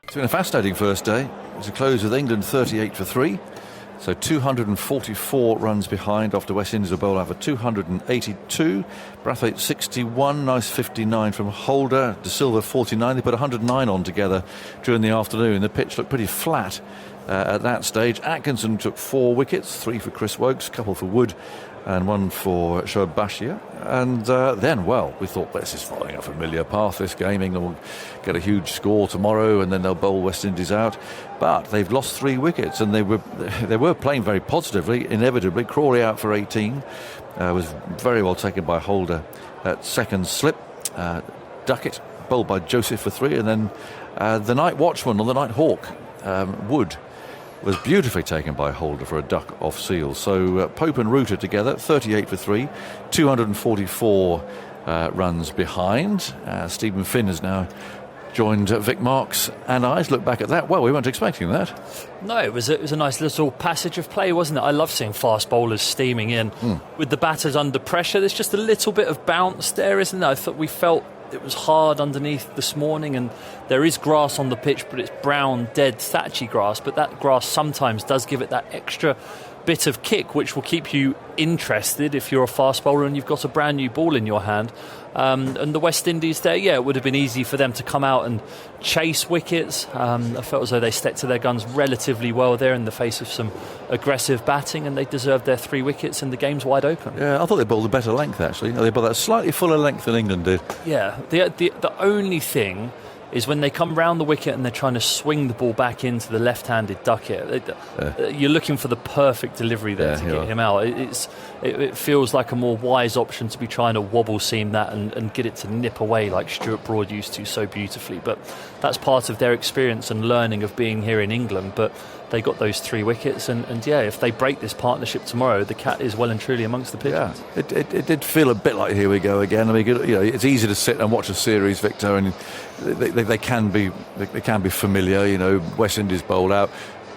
It's been a fascinating first day. It's a close with England 38 for 3. So 244 runs behind after West Indies will bowl out for 282. Brathwaite 61, nice 59 from Holder. De Silva 49. They put 109 on together during the afternoon. The pitch looked pretty flat at that stage. Atkinson took 4 wickets, 3 for Chris Woakes, a couple for Wood and 1 for Shoaib Bashir. And then, well, we thought this is following a familiar path, this game. England will get a huge score tomorrow and then they'll bowl West Indies out. But they've lost 3 wickets and they were playing very positively, inevitably. Crawley out for 18. Was very well taken by Holder at second slip. Duckett bowled by Joseph for 3. And then the night watchman, or the night hawk, Wood, was beautifully taken by Holder for a duck off seal. So Pope and Root are together, 38 for 3, 244 runs behind. Stephen Finn has now joined Vic Marks and I. Look back at that. Well, we weren't expecting that. No, it was a nice little passage of play, wasn't it? I love seeing fast bowlers steaming in with the batters under pressure. There's just a little bit of bounce there, isn't there? I thought we felt it was hard underneath this morning, and there is grass on the pitch, but it's brown, dead, thatchy grass. But that grass sometimes does give it that extra bit of kick, which will keep you interested if you're a fast bowler and you've got a brand new ball in your hand. And the West Indies there, it would have been easy for them to come out and chase wickets. I felt as though they stuck to their guns relatively well there in the face of some aggressive batting, and they deserved their 3 wickets and the game's wide open. Yeah, I thought they bowled a better length, actually. They bowled a slightly fuller length than England did. Yeah, the only thing is when they come round the wicket and they're trying to swing the ball back into the left-handed Duckett. You're looking for the perfect delivery there to get him out. It feels like a more wise option to be trying to wobble seam that and get it to nip away like Stuart Broad used to so beautifully. But that's part of their experience and learning of being here in England. But they got those 3 wickets, and if they break this partnership tomorrow, the cat is well and truly amongst the pigeons. Yeah, it did feel a bit like here we go again. I mean, it's easy to sit and watch a series, Victor, and they can be familiar. West Indies bowled out,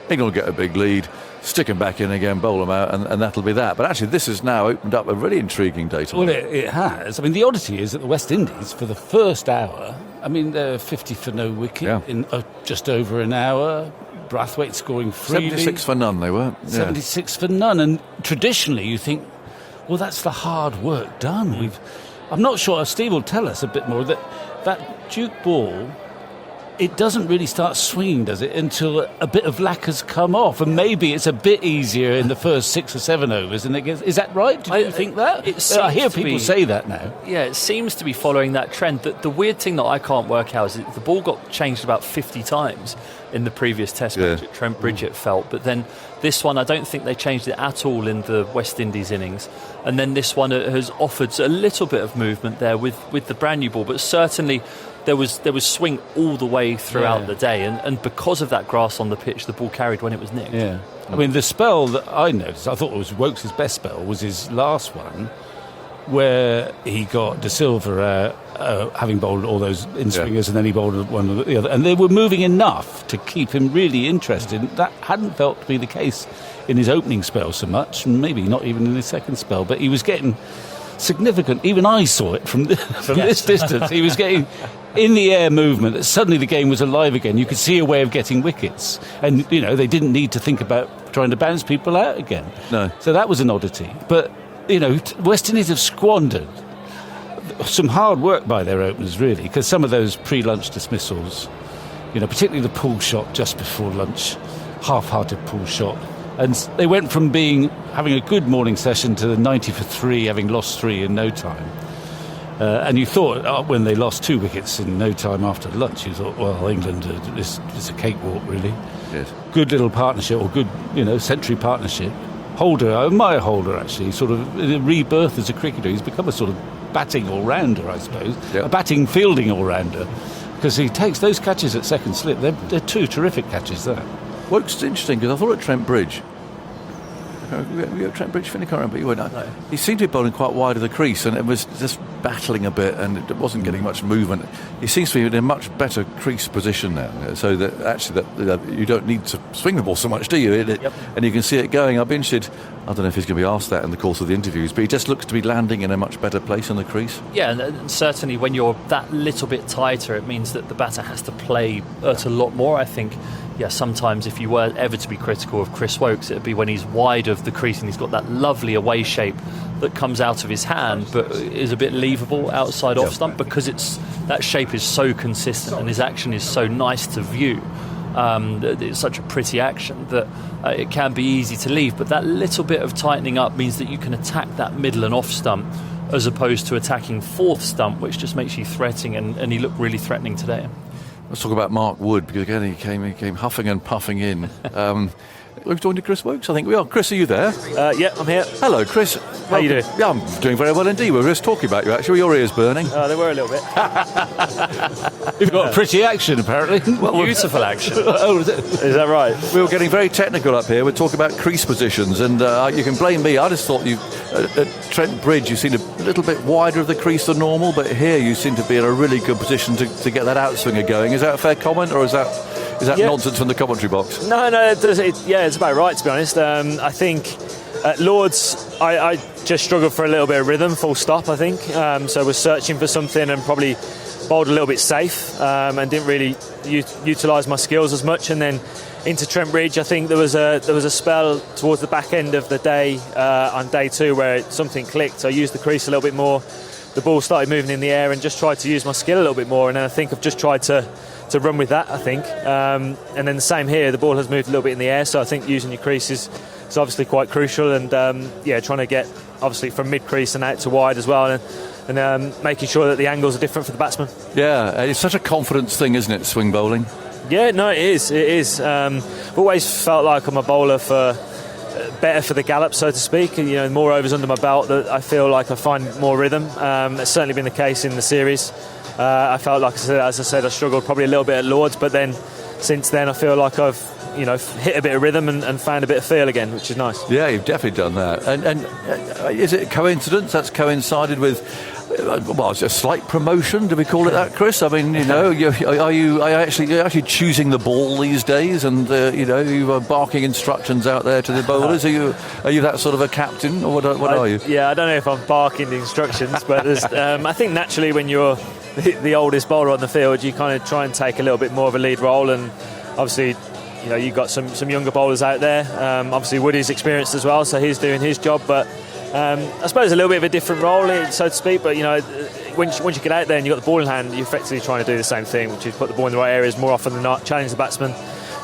England will get a big lead, stick them back in again, bowl them out, and that'll be that. But actually, this has now opened up a really intriguing day tomorrow. Well, it has. I mean, the oddity is that the West Indies, for the first hour, they're 50 for no wicket in just over an hour. Brathwaite scoring freely. 76 for none they were. 76 for none. And traditionally you think, well, that's the hard work done. I'm not sure, Steve will tell us a bit more, that Duke ball, it doesn't really start swinging, does it, until a bit of lacquer's come off, and maybe it's a bit easier in the first 6 or 7 overs. And is that right? Do you think that? I hear people say that now. Yeah, it seems to be following that trend. The weird thing that I can't work out is the ball got changed about 50 times in the previous Test match at Trent Bridge, it felt. But then this one, I don't think they changed it at all in the West Indies innings. And then this one has offered a little bit of movement there with the brand new ball, but certainly there was swing all the way throughout the day, and because of that grass on the pitch, the ball carried when it was nicked. Yeah, I mean, the spell that I noticed, I thought it was Woakes' best spell, was his last one, where he got De Silva having bowled all those in-swingers, and then he bowled one or the other, and they were moving enough to keep him really interested. That hadn't felt to be the case in his opening spell so much, and maybe not even in his second spell, but he was getting significant. Even I saw it from this distance. He was getting in the air movement. Suddenly the game was alive again. You could see a way of getting wickets, and they didn't need to think about trying to bounce people out again. No. So that was an oddity. But West Indies have squandered some hard work by their openers, really, because some of those pre-lunch dismissals, particularly the pull shot just before lunch, half-hearted pull shot. And they went from having a good morning session to 90 for 3, having lost 3 in no time. And you thought, when they lost 2 wickets in no time after lunch, you thought, well, England is a cakewalk, really. Yes. Good little partnership, or good, century partnership. Holder, I admire Holder, actually, sort of in a rebirth as a cricketer. He's become a sort of batting all-rounder, I suppose, a batting fielding all-rounder, because he takes those catches at second slip. They're 2 terrific catches there. What's interesting, because I thought at Trent Bridge, Trent Bridge, Finn, I can't remember, he seemed to be bowling quite wide of the crease, and it was just battling a bit, and it wasn't getting much movement. He seems to be in a much better crease position now, so that actually that you don't need to swing the ball so much, do you? And you can see it going. I'll be interested. I don't know if he's going to be asked that in the course of the interviews, but he just looks to be landing in a much better place in the crease. Yeah, and certainly when you're that little bit tighter, it means that the batter has to play a lot more. I think, sometimes if you were ever to be critical of Chris Woakes, it would be when he's wide of the crease and he's got that lovely away shape that comes out of his hand, but is a bit leavable outside off stump, because that shape is so consistent and his action is so nice to view. It's such a pretty action that it can be easy to leave, but that little bit of tightening up means that you can attack that middle and off stump as opposed to attacking fourth stump, which just makes you threatening, and he looked really threatening today. Let's talk about Mark Wood, because again he came huffing and puffing in. We've joined to Chris Woakes, I think we are. Chris, are you there? Yeah, I'm here. Hello, Chris. How you doing? Yeah, I'm doing very well indeed. We were just talking about you, actually. Were your ears burning? They were a little bit. You've got pretty action, apparently. Beautiful action. Oh, is it? Is that right? We were getting very technical up here. We're talking about crease positions, and you can blame me. I just thought at Trent Bridge you seemed a little bit wider of the crease than normal, but here you seem to be in a really good position to get that outswinger going. Is that a fair comment, or is that nonsense from the commentary box? No, it's about right, to be honest. I think at Lords, I just struggled for a little bit of rhythm, full stop, I think. So I was searching for something and probably bowled a little bit safe and didn't really utilise my skills as much. And then into Trent Bridge, I think there was a spell towards the back end of the day on day 2 where something clicked. I used the crease a little bit more. The ball started moving in the air and just tried to use my skill a little bit more. And then I think I've just tried to run with that, I think. And then the same here, the ball has moved a little bit in the air, so I think using your crease is obviously quite crucial, and trying to get obviously from mid-crease and out to wide as well, and making sure that the angles are different for the batsman. Yeah, it's such a confidence thing, isn't it, swing bowling? Yeah, no, it is. I've always felt like I'm a bowler for better for the gallop, so to speak. More overs under my belt, that I feel like I find more rhythm. It's certainly been the case in the series. I felt like, as I said, I struggled probably a little bit at Lords, but then since then I feel like I've hit a bit of rhythm and found a bit of feel again, which is nice. Yeah, you've definitely done that. And is it a coincidence that's coincided with it's a slight promotion? Do we call it that, Chris? I mean, are you actually choosing the ball these days, and you are barking instructions out there to the bowlers? Are you that sort of a captain, or what are you? Yeah, I don't know if I'm barking the instructions, but I think naturally when you're the oldest bowler on the field, you kind of try and take a little bit more of a lead role, and obviously you've got some younger bowlers out there. Obviously Woody's experienced as well, so he's doing his job, but I suppose a little bit of a different role, so to speak. But once you get out there and you've got the ball in hand, you're effectively trying to do the same thing, which is put the ball in the right areas more often than not, challenge the batsman,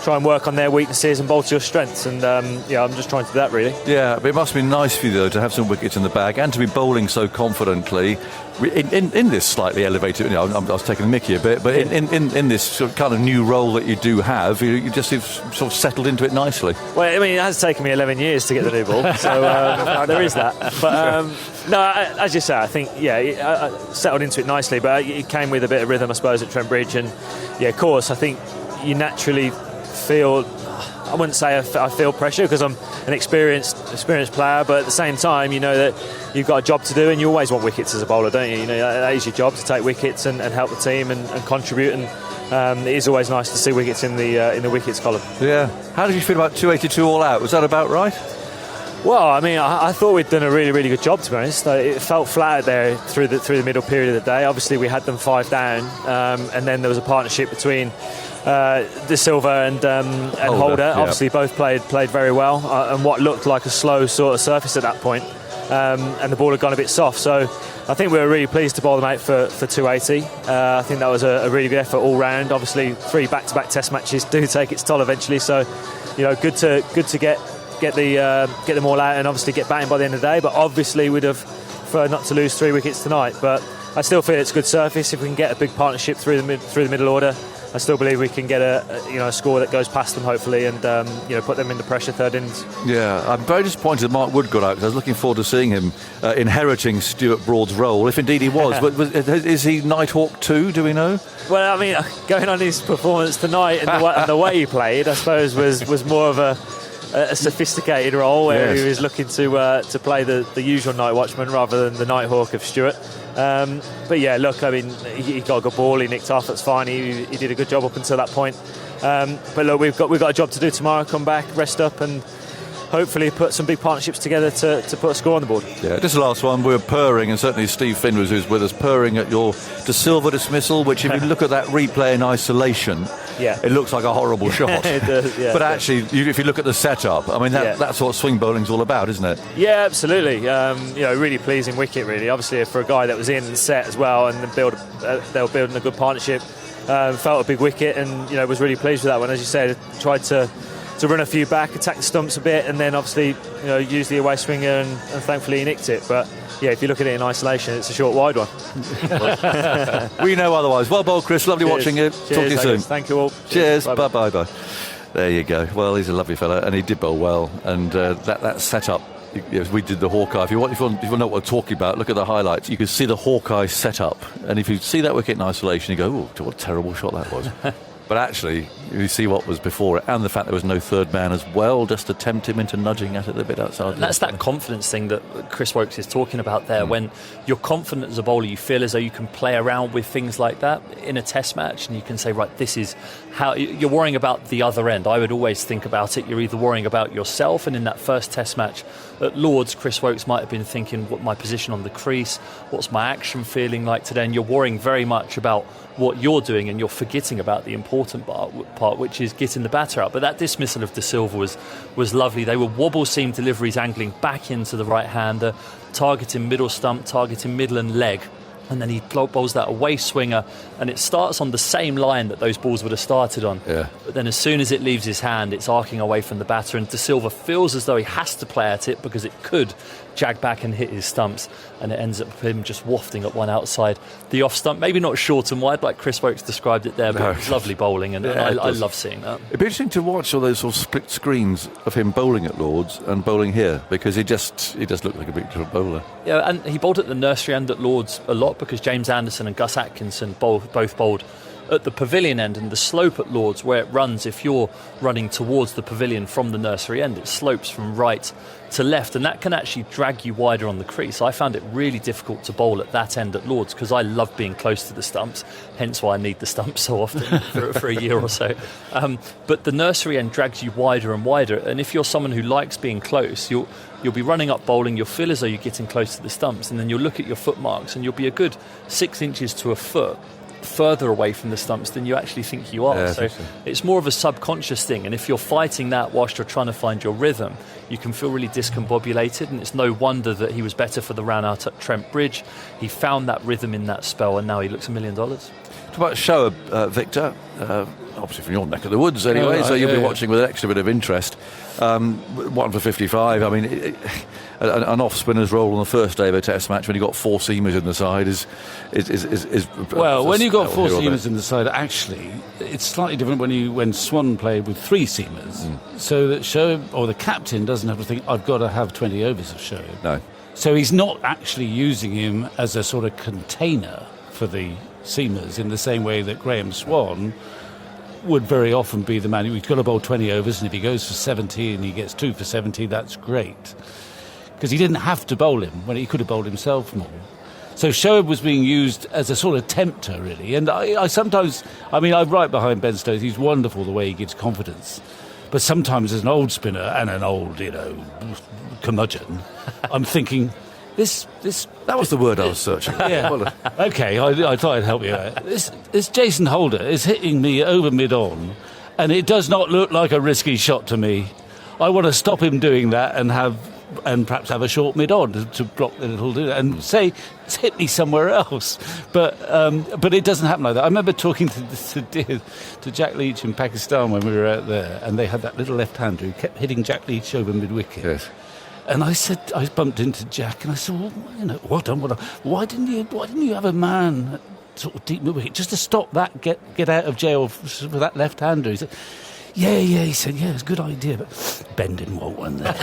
try and work on their weaknesses and bowl to your strengths. And I'm just trying to do that, really. Yeah, but it must be nice for you though to have some wickets in the bag and to be bowling so confidently in this slightly elevated. I was taking a mickey a bit, but in this sort of kind of new role that you do have, you just sort of settled into it nicely. Well, I mean, it has taken me 11 years to get the new ball, so there is that. But no, as you say, I think I settled into it nicely, but it came with a bit of rhythm, I suppose, at Trent Bridge, and of course, I think you naturally feel. I wouldn't say I feel pressure because I'm an experienced player, but at the same time, you know that you've got a job to do, and you always want wickets as a bowler, don't you? That is your job, to take wickets and help the team and contribute. And it is always nice to see wickets in the wickets column. Yeah. How did you feel about 282 all out? Was that about right? Well, I mean, I thought we'd done a really, really good job, to be honest. It felt flat out there through the middle period of the day. Obviously, we had them 5 down, and then there was a partnership between De Silva and Holder. Yeah. Obviously, both played very well, and what looked like a slow sort of surface at that point, and the ball had gone a bit soft. So I think we were really pleased to bowl them out for 280. I think that was a really good effort all round. Obviously, 3 back-to-back Test matches do take its toll eventually. So, good to get them all out and obviously get batting by the end of the day. But obviously, we'd have preferred not to lose 3 wickets tonight. But I still feel it's a good surface. If we can get a big partnership through the middle order, I still believe we can get a score that goes past them, hopefully, and put them into pressure third innings. Yeah, I'm very disappointed that Mark Wood got out, because I was looking forward to seeing him inheriting Stuart Broad's role, if indeed he was. But is he Nighthawk too? Do we know? Well, I mean, going on his performance tonight and the way he played, I suppose was more of a a sophisticated role where Yes. he was looking to play the usual night watchman rather than the night hawk of Stewart. But yeah, look, I mean, he got a good ball, he nicked off, that's fine. He did a good job up until that point. But look, we've got a job to do tomorrow. Come back, rest up, and hopefully put some big partnerships together to put a score on the board. Yeah, just the last one. We were purring, and certainly Steve Finn who's with us, purring at your De Silva dismissal, which if you look at that replay in isolation, Yeah. it looks like a horrible shot. It does, yeah. But actually, if you look at the setup, I mean, that's what swing bowling's all about, isn't it? Yeah, absolutely. Really pleasing wicket, really. Obviously, for a guy that was in and set as well, and they were building a good partnership. Felt a big wicket, and was really pleased with that one. As you said, tried to run a few back, attack the stumps a bit, and then obviously use the away swinger, and thankfully he nicked it. But yeah, if you look at it in isolation, it's a short wide one. We know otherwise. Well bowled, Chris. Lovely watching you. Cheers, Talk to you soon. Douglas. Thank you all. Cheers. Bye-bye. Bye. There you go. Well, he's a lovely fella, and he did bowl well. And that setup, we did the Hawkeye. If you know what we're talking about, look at the highlights. You can see the Hawkeye setup, and if you see that wicket in isolation, you go, "Oh, what a terrible shot that was." But actually, you see what was before it, and the fact there was no third man as well, just to tempt him into nudging at it a bit outside. And that's that confidence thing that Chris Woakes is talking about there. When you're confident as a bowler, you feel as though you can play around with things like that in a test match, and you can say, right, this is how you're worrying about the other end. I would always think about it. You're either worrying about yourself, and in that first test match at Lords, Chris Woakes might have been thinking, what my position on the crease, what's my action feeling like today, and you're worrying very much about what you're doing, and you're forgetting about the important part, which is getting the batter out. But that dismissal of De Silva was lovely. They were wobble seam deliveries, angling back into the right-hander, targeting middle stump, targeting middle and leg. And then he bowls that away swinger, and it starts on the same line that those balls would have started on. Yeah. But then as soon as it leaves his hand, it's arcing away from the batter, and De Silva feels as though he has to play at it because it could jag back and hit his stumps, and it ends up with him just wafting at one outside the off stump. Maybe not short and wide like Chris Woakes described it there, but No. it's lovely bowling, and Yeah, I love seeing that. It'd be interesting to watch all those sort of split screens of him bowling at Lords and bowling here, because he just looked like a big different bowler. Yeah, and he bowled at the nursery end at Lords a lot because James Anderson and Gus Atkinson both bowled at the pavilion end, and the slope at Lords where it runs, if you're running towards the pavilion from the nursery end, it slopes from right to left, and that can actually drag you wider on the crease. I found it really difficult to bowl at that end at Lords because I love being close to the stumps, hence why I need the stumps so often for a year or so. But the nursery end drags you wider and wider, and if you're someone who likes being close, you'll be running up bowling, you'll feel as though you're getting close to the stumps, and then you'll look at your foot marks and you'll be a good 6 inches to a foot further away from the stumps than you actually think you are. Yeah, so it's more of a subconscious thing, and if you're fighting that whilst you're trying to find your rhythm, you can feel really discombobulated, and it's no wonder that he was better for the round out at Trent Bridge. He found that rhythm in that spell, and now he looks $1 million. Talk about Shoaib, Victor, obviously from your neck of the woods anyway, so you'll be watching with an extra bit of interest. 1 for 55. I mean, an off spinner's role on the first day of a test match when you've got 4 seamers in the side is well, when you've got 4 seamers in the side, actually, it's slightly different when Swan played with 3 seamers. So that Shoaib, or the captain, doesn't have to think, I've got to have 20 overs of Shoaib. No. So he's not actually using him as a sort of container for the seamers in the same way that Graham Swan would very often be the man who's got to bowl 20 overs, and if he goes for 70 and he gets 2 for 70, that's great. Because he didn't have to bowl him when he could have bowled himself more. So Shoaib was being used as a sort of tempter, really. And I sometimes, I'm right behind Ben Stokes. He's wonderful the way he gives confidence. But sometimes as an old spinner and an old, curmudgeon, I'm thinking, that was the word I was searching. Yeah. Okay, I thought I'd help you out. This Jason Holder is hitting me over mid-on, and it does not look like a risky shot to me. I want to stop him doing that and perhaps have a short mid-on to block the little do that and say, it's hit me somewhere else. But it doesn't happen like that. I remember talking to Jack Leach in Pakistan when we were out there, and they had that little left-hander who kept hitting Jack Leach over mid-wicket. Yes. And I bumped into Jack, and I said, well, why didn't you have a man sort of deep mid-wicket just to stop that, get out of jail for that left-hander? He said, he said, yeah, it's a good idea, but Ben didn't want one there.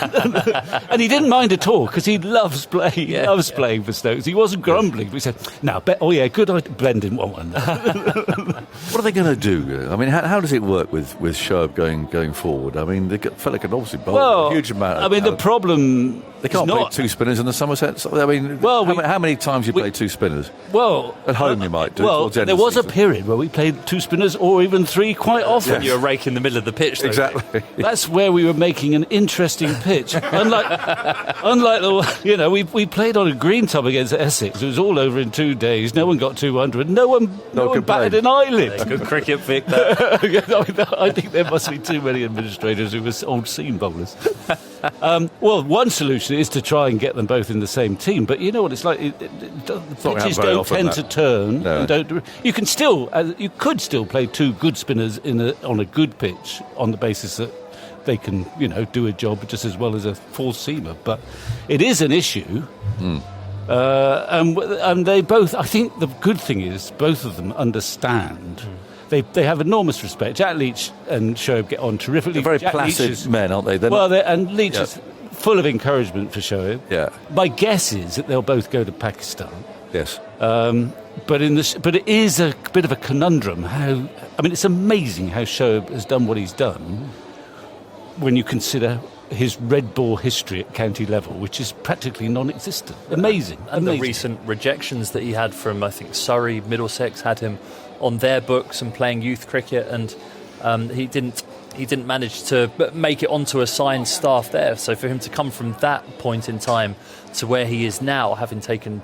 And he didn't mind at all, because he loves playing for Stokes. He wasn't grumbling, but he said, no, good idea. Ben didn't want one there. What are they going to do? I mean, how does it work with Shoaib going forward? I mean, the fella can obviously bowl a huge amount of the problem... They can't play two spinners in the Somerset. I mean, how many times you play two spinners? Well, at home you might do. Well, there was a period where we played two spinners or even three quite often. Yes. You were raking in the middle of the pitch, though. Exactly. That's where we were making an interesting pitch. Unlike the, we played on a green tub against Essex. It was all over in 2 days. No one got 200. No one batted an eyelid. Good cricket, Vic. I think there must be too many administrators who were old seam bowlers. Well, one solution is to try and get them both in the same team, but you know what it's like. The pitches don't tend to turn. No. You could still play two good spinners on a good pitch on the basis that they can, do a job just as well as a four-seamer. But it is an issue. And they both. I think the good thing is both of them understand. They have enormous respect. Jack Leach and Shoaib get on terrifically. They're very placid men, aren't they? And Leach is full of encouragement for Shoaib. Yeah. My guess is that they'll both go to Pakistan. Yes. But it is a bit of a conundrum. It's amazing how Shoaib has done what he's done when you consider his red ball history at county level, which is practically non-existent. Amazing. And the recent rejections that he had from, I think, Surrey, Middlesex had him on their books and playing youth cricket, and he didn't manage to make it onto a signed staff there. So for him to come from that point in time to where he is now, having taken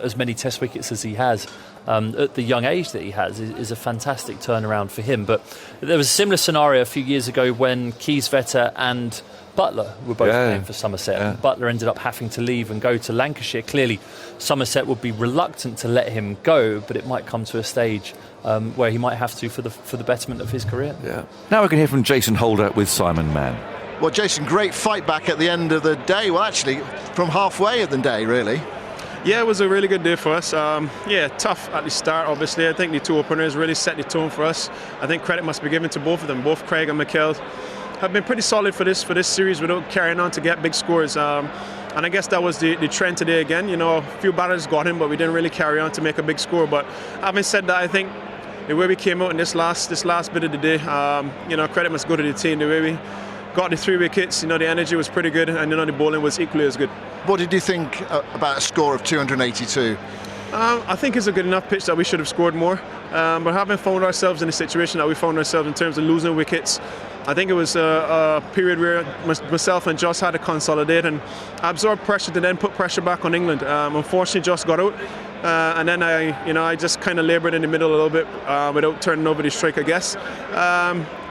as many test wickets as he has at the young age that he has, is a fantastic turnaround for him. But there was a similar scenario a few years ago when Kieswetter and Butler were both playing for Somerset. Yeah. Butler ended up having to leave and go to Lancashire. Clearly, Somerset would be reluctant to let him go, but it might come to a stage where he might have to for the betterment of his career. Yeah. Now we can hear from Jason Holder with Simon Mann. Well, Jason, great fight back at the end of the day. Well, actually, from halfway of the day, really. Yeah, it was a really good day for us. Tough at the start, obviously. I think the two openers really set the tone for us. I think credit must be given to both of them. Both Craig and Mikel have been pretty solid for this series without carrying on to get big scores. And I guess that was the trend today again. A few batters got him, but we didn't really carry on to make a big score. But having said that, I think the way we came out in this last bit of the day, credit must go to the team. The way we got the 3 wickets, the energy was pretty good, and the bowling was equally as good. What did you think about a score of 282? I think it's a good enough pitch that we should have scored more. But having found ourselves in the situation that we found ourselves in terms of losing wickets, I think it was a period where myself and Joss had to consolidate and absorb pressure to then put pressure back on England. Unfortunately, Joss got out, and then I just kind of laboured in the middle a little bit without turning over the strike, I guess.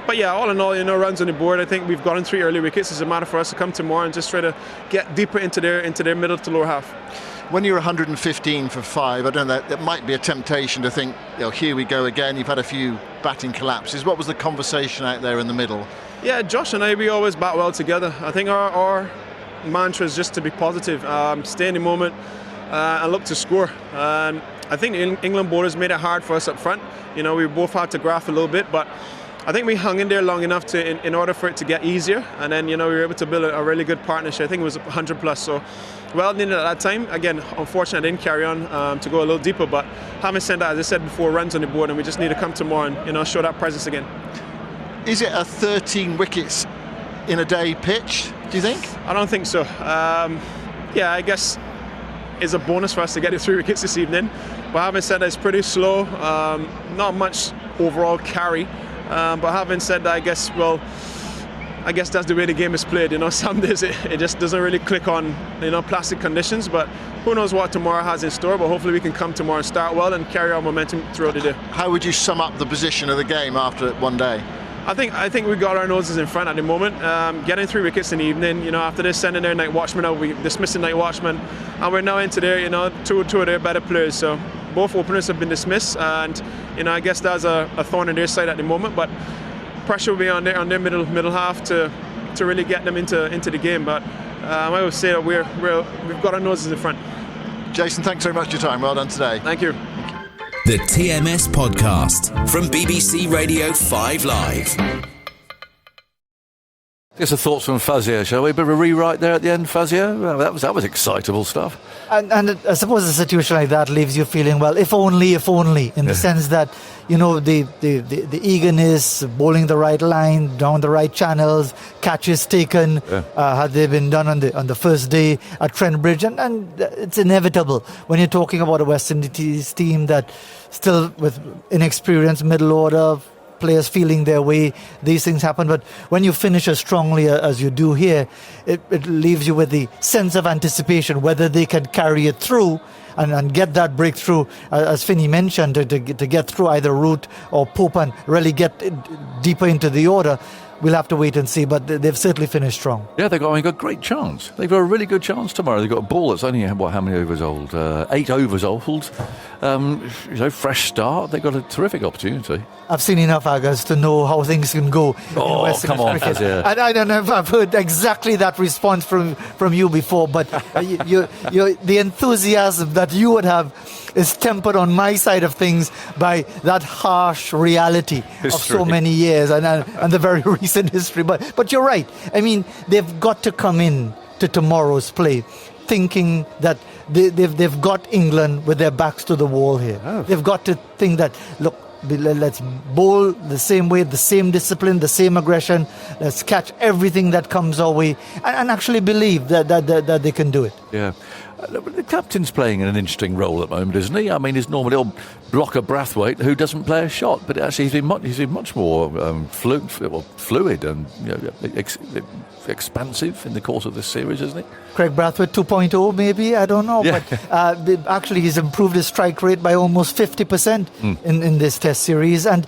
But yeah, all in all, runs on the board. I think we've gotten 3 early wickets. It's a matter for us to come tomorrow and just try to get deeper into their middle to lower half. When you're 115 for 5, I don't know, it might be a temptation to think, here we go again. You've had a few batting collapses. What was the conversation out there in the middle? Yeah, Josh and I, we always bat well together. I think our mantra is just to be positive, stay in the moment, and look to score. I think the England bowlers made it hard for us up front. We both had to graph a little bit, but I think we hung in there long enough in order for it to get easier, and then we were able to build a really good partnership. I think it was 100 plus, so well needed at that time. Again, unfortunately, I didn't carry on to go a little deeper, but having said that, as I said before, runs on the board, and we just need to come tomorrow and show that presence again. Is it a 13 wickets in a day pitch, do you think? I don't think so. I guess it's a bonus for us to get the 3 wickets this evening, but having said that, it's pretty slow, not much overall carry. But having said that, I guess that's the way the game is played. Some days it just doesn't really click on plastic conditions. But who knows what tomorrow has in store? But hopefully we can come tomorrow and start well and carry our momentum throughout the day. How would you sum up the position of the game after one day? I think we got our noses in front at the moment. Getting 3 wickets in the evening. After this, sending their night watchman out, we dismissed the night watchman, and we're now into their two of their better players. So both openers have been dismissed, and I guess that's a thorn in their side at the moment. But pressure will be on their middle half to really get them into the game. But I would say that we've got our noses in front. Jason, thanks very much for your time. Well done today. Thank you. The TMS Podcast from BBC Radio 5 Live. Get some thoughts from Fazia, shall we? A bit of a rewrite there at the end, Fazia. Well, that was excitable stuff. And I suppose a situation like that leaves you feeling, well, if only, in the sense that, the eagerness, bowling the right line, down the right channels, catches taken, had they been done on the first day at Trent Bridge, and it's inevitable when you're talking about a West Indies team that still with inexperienced middle order, players feeling their way, these things happen. But when you finish as strongly as you do here, it leaves you with the sense of anticipation, whether they can carry it through and get that breakthrough, as Finney mentioned, to get through either Root or Pope and really get deeper into the order. We'll have to wait and see, but they've certainly finished strong. Yeah, they've got a great chance. They've got a really good chance tomorrow. They've got a ball that's only, how many overs old? 8 overs old. Fresh start. They've got a terrific opportunity. I've seen enough Agas to know how things can go in West Indies cricket. And I don't know if I've heard exactly that response from you before, but the enthusiasm that you would have is tempered on my side of things by that harsh reality of so many years and the very recent history. But you're right. I mean, they've got to come in to tomorrow's play thinking that they've got England with their backs to the wall here. Oh. They've got to think that, look, let's bowl the same way, the same discipline, the same aggression. Let's catch everything that comes our way and actually believe that they can do it. Yeah. The captain's playing an interesting role at the moment, isn't he? I mean, he's normally old Blocker Brathwaite, who doesn't play a shot, but actually he's been much more fluid and expansive in the course of this series, isn't he? Craig Brathwaite 2.0 maybe, I don't know, yeah. But actually he's improved his strike rate by almost 50% in this test series, and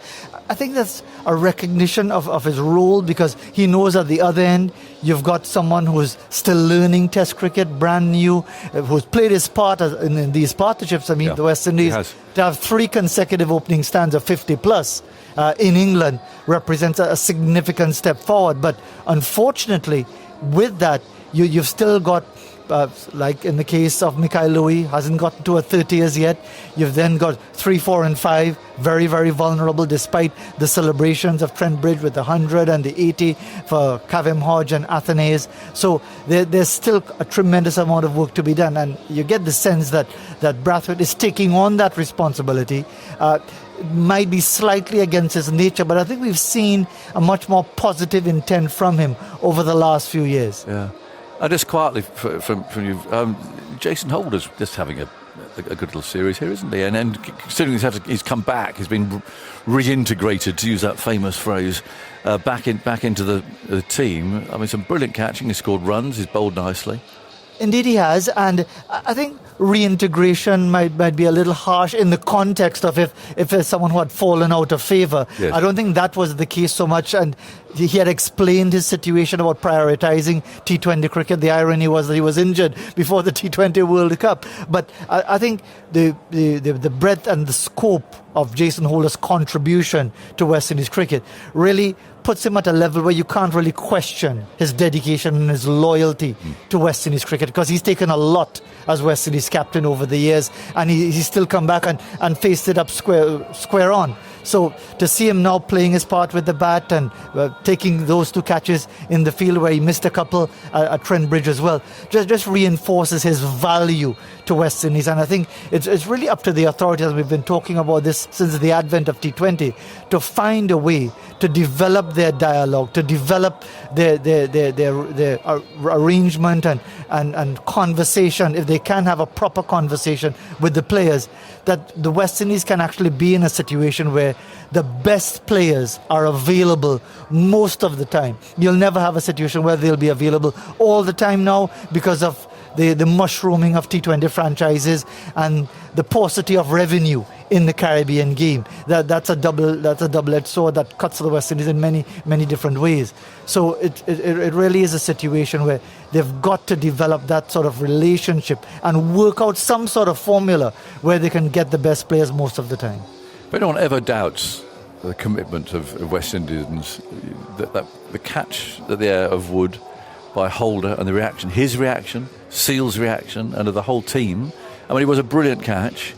I think that's a recognition of his role, because he knows at the other end you've got someone who's still learning test cricket, brand new, who's played his part in these partnerships. I mean, the West Indies to have 3 consecutive opening stands of 50 plus in England represents a significant step forward. But unfortunately, with that, you've still got, like in the case of Mikhail Louis, hasn't gotten to a 30s yet. You've then got 3, 4 and 5, very, very vulnerable despite the celebrations of Trent Bridge with the 100 and the 80 for Kavem Hodge and Athanaze. So there's still a tremendous amount of work to be done, and you get the sense that Brathwaite is taking on that responsibility. Might be slightly against his nature, but I think we've seen a much more positive intent from him over the last few years. Yeah. Just quietly from you, Jason Holder's just having a good little series here, isn't he? And considering he's come back, he's been reintegrated, to use that famous phrase, back into the team. I mean, some brilliant catching. He scored runs. He's bowled nicely. Indeed he has, and I think reintegration might be a little harsh in the context of if there's someone who had fallen out of favour. Yes. I don't think that was the case so much, and he had explained his situation about prioritising T20 cricket. The irony was that he was injured before the T20 World Cup. But I think the breadth and the scope of Jason Holder's contribution to West Indies cricket really puts him at a level where you can't really question his dedication and his loyalty to West Indies cricket, because he's taken a lot as West Indies captain over the years, and he's still come back and faced it up square on. So to see him now playing his part with the bat and taking those 2 catches in the field where he missed a couple at Trent Bridge as well, just reinforces his value to West Indies. And I think it's really up to the authorities, we've been talking about this since the advent of T20, to find a way to develop their dialogue, to develop their arrangement and conversation, if they can have a proper conversation with the players, that the West Indies can actually be in a situation where the best players are available most of the time. You'll never have a situation where they'll be available all the time now because of the mushrooming of T20 franchises and the paucity of revenue in the Caribbean game. That's a double-edged sword that cuts the West Indies in many, many different ways. So it really is a situation where they've got to develop that sort of relationship and work out some sort of formula where they can get the best players most of the time. But no one ever doubts the commitment of West Indians, that the catch that they are of Wood by Holder and the reaction, his reaction, Seal's reaction, and of the whole team. I mean, it was a brilliant catch.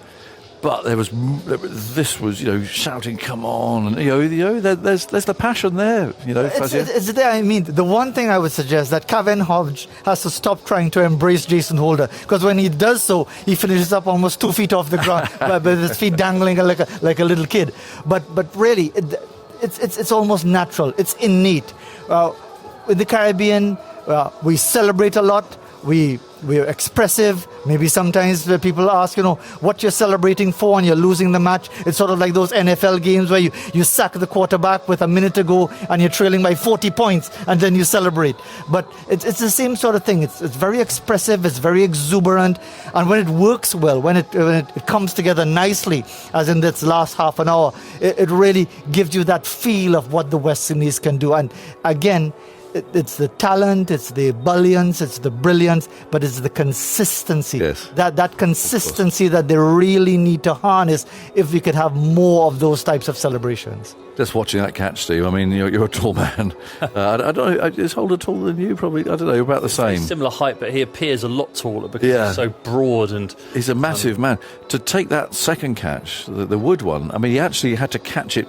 But this was, shouting, "Come on!" And there's the passion there. It's there. I mean, the one thing I would suggest that Kevin Hodge has to stop trying to embrace Jason Holder, because when he does so, he finishes up almost 2 feet off the ground with his feet dangling like a little kid. But really, it's almost natural. It's innate. In the Caribbean, we celebrate a lot. We're expressive. Maybe sometimes people ask, what you're celebrating for, and you're losing the match. It's sort of like those NFL games where you sack the quarterback with a minute to go and you're trailing by 40 points and then you celebrate. But it's the same sort of thing. It's very expressive. It's very exuberant. And when it works well, when it comes together nicely, as in this last half an hour, it really gives you that feel of what the West Indies can do. And again, it's the talent, it's the ebullience, it's the brilliance, but it's the consistency. Yes. That consistency that they really need to harness if we could have more of those types of celebrations. Just watching that catch, Steve. I mean, you're a tall man. I don't know. Is Holder taller than you? Probably. I don't know. About the same. Similar height, but he appears a lot taller because he's so broad and. He's a massive man. To take that second catch, the Wood one. I mean, he actually had to catch it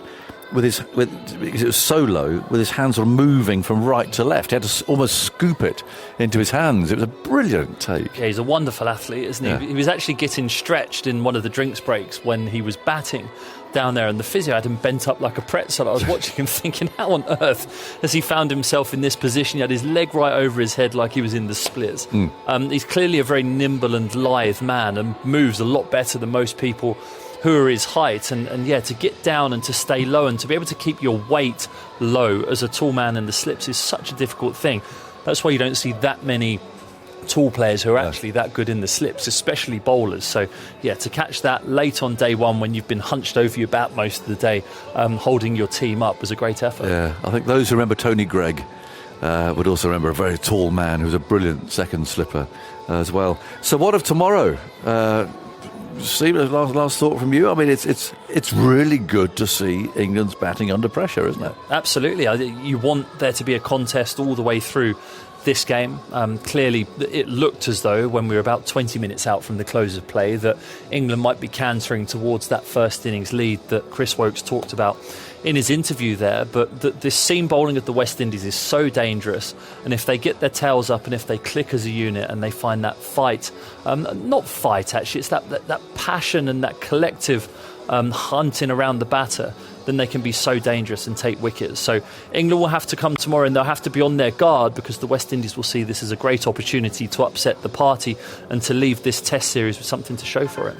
because it was so low, with his hands sort of moving from right to left. He had to almost scoop it into his hands. It was a brilliant take. Yeah, he's a wonderful athlete, isn't he? Yeah. He was actually getting stretched in one of the drinks breaks when he was batting down there, and the physio had him bent up like a pretzel. I was watching him thinking, how on earth has he found himself in this position? He had his leg right over his head like he was in the splits. He's clearly a very nimble and lithe man and moves a lot better than most people who are his height, and to get down and to stay low and to be able to keep your weight low as a tall man in the slips is such a difficult thing. That's why you don't see that many tall players who are actually that good in the slips, especially bowlers. So to catch that late on day one when you've been hunched over your bat most of the day, holding your team up was a great effort. Yeah, I think those who remember Tony Gregg would also remember a very tall man who was a brilliant second slipper as well. So what of tomorrow? Steve, last thought from you. I mean, it's really good to see England's batting under pressure, isn't it? Absolutely. You want there to be a contest all the way through this game. Clearly, it looked as though, when we were about 20 minutes out from the close of play, that England might be cantering towards that first innings lead that Chris Woakes talked about in his interview there. But this seam bowling of the West Indies is so dangerous, and if they get their tails up and if they click as a unit and they find that fight, not fight actually, it's that passion and that collective hunting around the batter, then they can be so dangerous and take wickets. So England will have to come tomorrow and they'll have to be on their guard, because the West Indies will see this as a great opportunity to upset the party and to leave this Test series with something to show for it.